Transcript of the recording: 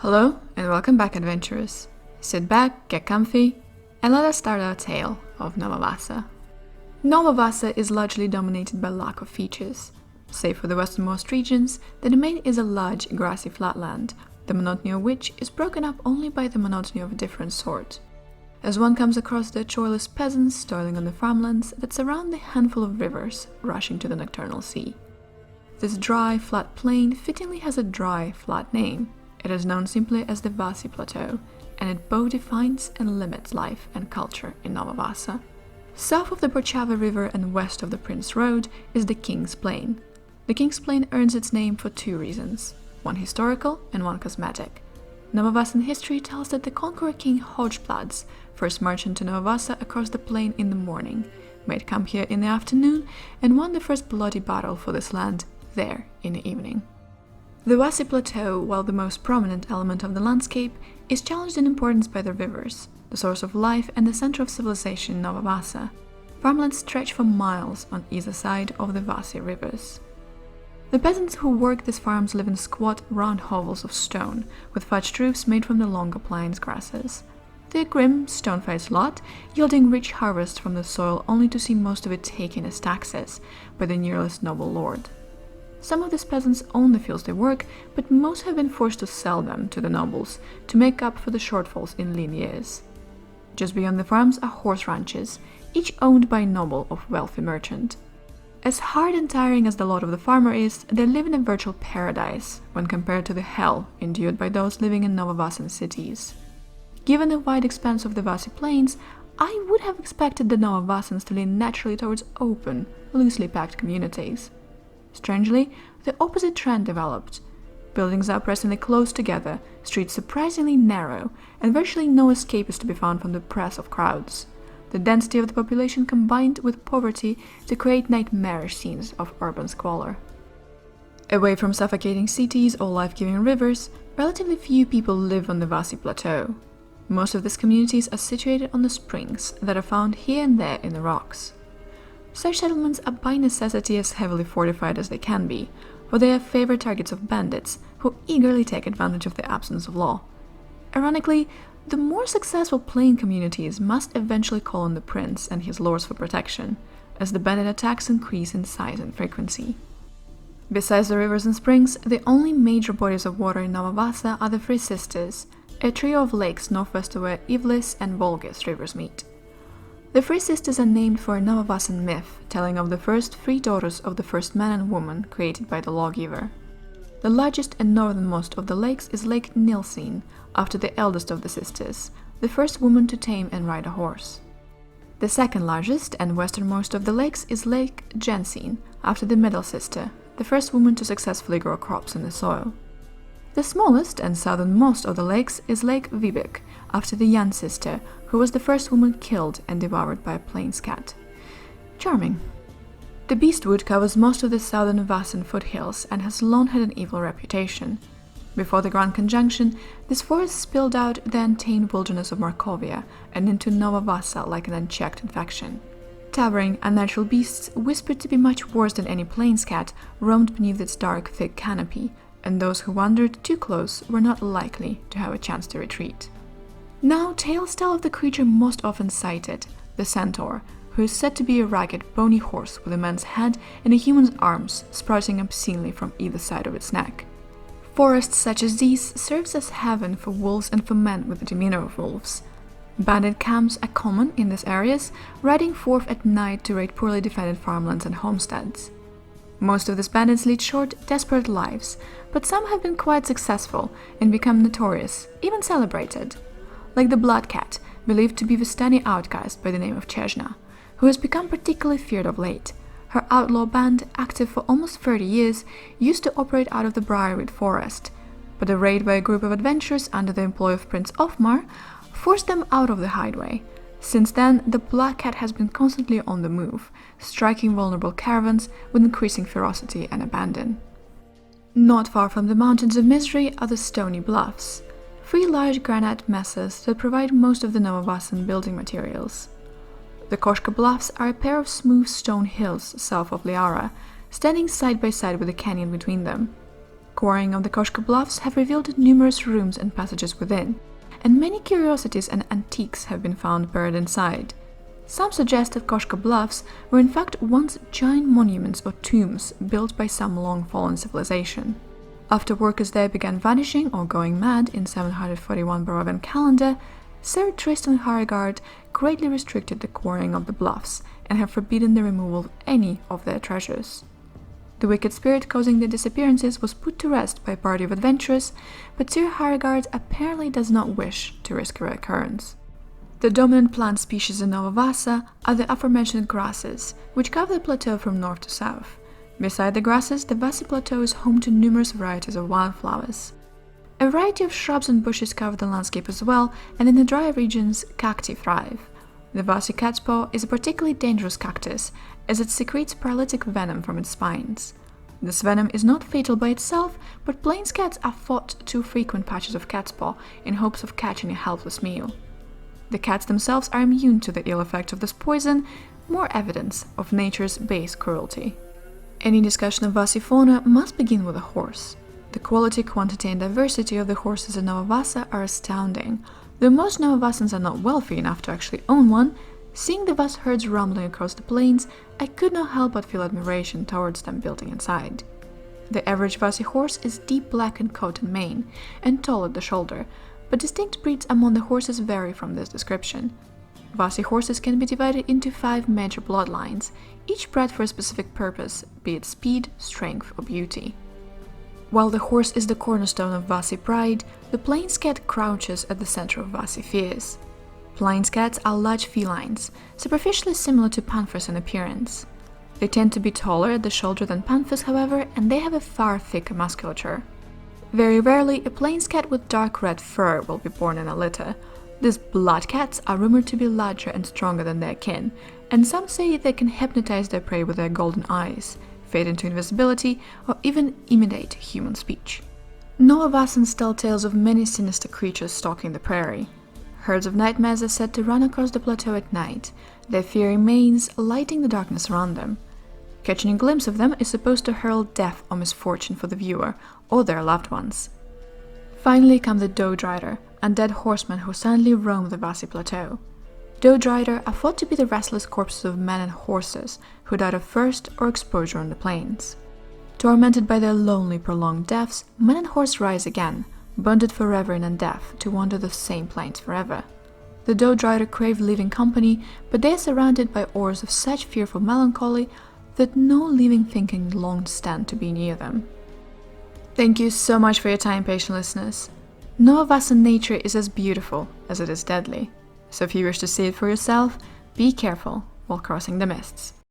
Hello and welcome back, adventurers. Sit back, get comfy, and let us start our tale of Nova Vaasa. Nova Vaasa is largely dominated by lack of features. Save for the westernmost regions, the domain is a large grassy flatland, the monotony of which is broken up only by the monotony of a different sort. As one comes across the chorless peasants toiling on the farmlands that surround the handful of rivers rushing to the nocturnal sea. This dry, flat plain fittingly has a dry, flat name. It is known simply as the Wassey Plateau, and it both defines and limits life and culture in Nova Vaasa. South of the Borchava River and west of the Prince Road is the King's Plain. The King's Plain earns its name for two reasons, one historical and one cosmetic. Nova Vaasan history tells that the conqueror King Hodgeplads first marched into Nova Vaasa across the plain in the morning, made camp here in the afternoon, and won the first bloody battle for this land there in the evening. The Wassey Plateau, while the most prominent element of the landscape, is challenged in importance by the rivers, the source of life and the center of civilization in Nova Vaasa. Farmlands stretch for miles on either side of the Wassey rivers. The peasants who work these farms live in squat, round hovels of stone, with thatched roofs made from the long appliance grasses. They are grim, stone-faced lot, yielding rich harvests from the soil only to see most of it taken as taxes by the nearest noble lord. Some of these peasants own the fields they work, but most have been forced to sell them to the nobles to make up for the shortfalls in lean years. Just beyond the farms are horse ranches, each owned by a noble or wealthy merchant. As hard and tiring as the lot of the farmer is, they live in a virtual paradise when compared to the hell endured by those living in Nova Vaasan cities. Given the wide expanse of the Wassey Plains, I would have expected the Nova Vaasans to lean naturally towards open, loosely packed communities. Strangely, the opposite trend developed. Buildings are oppressingly close together, streets surprisingly narrow, and virtually no escape is to be found from the press of crowds. The density of the population combined with poverty to create nightmarish scenes of urban squalor. Away from suffocating cities or life-giving rivers, relatively few people live on the Wassey Plateau. Most of these communities are situated on the springs that are found here and there in the rocks. Such settlements are by necessity as heavily fortified as they can be, for they are favorite targets of bandits who eagerly take advantage of the absence of law. Ironically, the more successful plain communities must eventually call on the prince and his lords for protection, as the bandit attacks increase in size and frequency. Besides the rivers and springs, the only major bodies of water in Nova Vaasa are the Three Sisters, a trio of lakes northwest of where Ivlis and Volgis rivers meet. The Three Sisters are named for a Nova Vaasan myth telling of the first three daughters of the first man and woman created by the lawgiver. The largest and northernmost of the lakes is Lake Nilseen, after the eldest of the sisters, the first woman to tame and ride a horse. The second largest and westernmost of the lakes is Lake Jensen, after the middle sister, the first woman to successfully grow crops in the soil. The smallest and southernmost of the lakes is Lake Vibek, after the young sister, who was the first woman killed and devoured by a plains cat. Charming. The beastwood covers most of the southern Vaasan foothills and has long had an evil reputation. Before the Grand Conjunction, this forest spilled out the untamed wilderness of Markovia and into Nova Vaasa like an unchecked infection. Towering, unnatural beasts, whispered to be much worse than any plains cat, roamed beneath its dark, thick canopy, and those who wandered too close were not likely to have a chance to retreat. Now, tales tell of the creature most often cited, the Centaur, who is said to be a ragged, bony horse with a man's head and a human's arms sprouting obscenely from either side of its neck. Forests such as these serves as heaven for wolves and for men with the demeanor of wolves. Bandit camps are common in these areas, riding forth at night to raid poorly defended farmlands and homesteads. Most of these bandits lead short, desperate lives, but some have been quite successful and become notorious, even celebrated. Like the Blood Cat, believed to be Vistani outcast by the name of Chesna, who has become particularly feared of late. Her outlaw band, active for almost 30 years, used to operate out of the Briarwood forest, but a raid by a group of adventurers under the employ of Prince Ofmar forced them out of the hideaway. Since then, the Black Cat has been constantly on the move, striking vulnerable caravans with increasing ferocity and abandon. Not far from the Mountains of Misery are the Stony Bluffs, three large granite masses that provide most of the Nova Vaasan building materials. The Koshka Bluffs are a pair of smooth stone hills south of Liara, standing side by side with a canyon between them. Quarrying of the Koshka Bluffs have revealed numerous rooms and passages within, and many curiosities and antiques have been found buried inside. Some suggest that Koshka Bluffs were in fact once giant monuments or tombs built by some long-fallen civilization. After workers there began vanishing or going mad in 741 Barovian calendar, Sir Tristan Harrigard greatly restricted the quarrying of the bluffs and have forbidden the removal of any of their treasures. The wicked spirit causing their disappearances was put to rest by a party of adventurers, but Sir Harrigard apparently does not wish to risk a recurrence. The dominant plant species in Nova Vaasa are the aforementioned grasses, which cover the plateau from north to south. Beside the grasses, the Wassey Plateau is home to numerous varieties of wildflowers. A variety of shrubs and bushes cover the landscape as well, and in the drier regions, cacti thrive. The Wassey cat's paw is a particularly dangerous cactus, as it secretes paralytic venom from its spines. This venom is not fatal by itself, but plains cats are thought to frequent patches of cat's paw in hopes of catching a helpless meal. The cats themselves are immune to the ill effects of this poison, more evidence of nature's base cruelty. Any discussion of Wassey fauna must begin with a horse. The quality, quantity and diversity of the horses in Nova Vaasa are astounding. Though most Nova Vaasans are not wealthy enough to actually own one, seeing the vast herds rumbling across the plains, I could not help but feel admiration towards them building inside. The average Wassey horse is deep black in coat and mane, and tall at the shoulder, but distinct breeds among the horses vary from this description. Wassey horses can be divided into 5 major bloodlines, each bred for a specific purpose, be it speed, strength or beauty. While the horse is the cornerstone of Wassey pride, the plains cat crouches at the center of Wassey fears. Plains cats are large felines, superficially similar to panthers in appearance. They tend to be taller at the shoulder than panthers, however, and they have a far thicker musculature. Very rarely, a plains cat with dark red fur will be born in a litter. These blood cats are rumored to be larger and stronger than their kin, and some say they can hypnotize their prey with their golden eyes, fade into invisibility, or even imitate human speech. Nova Vaasans tell tales of many sinister creatures stalking the prairie. Herds of nightmares are said to run across the plateau at night, their fiery manes lighting the darkness around them. Catching a glimpse of them is supposed to herald death or misfortune for the viewer or their loved ones. Finally come the Dode Rider, undead horsemen who silently roam the Wassey Plateau. Dode Rider are thought to be the restless corpses of men and horses who died of thirst or exposure on the plains. Tormented by their lonely, prolonged deaths, man and horse rise again, bonded forever in undeath to wander the same plains forever. The Dode Rider crave living company, but they are surrounded by auras of such fearful melancholy that no living thing can long stand to be near them. Thank you so much for your time, patient listeners. Nova Vaasa nature is as beautiful as it is deadly, so if you wish to see it for yourself, be careful while crossing the mists.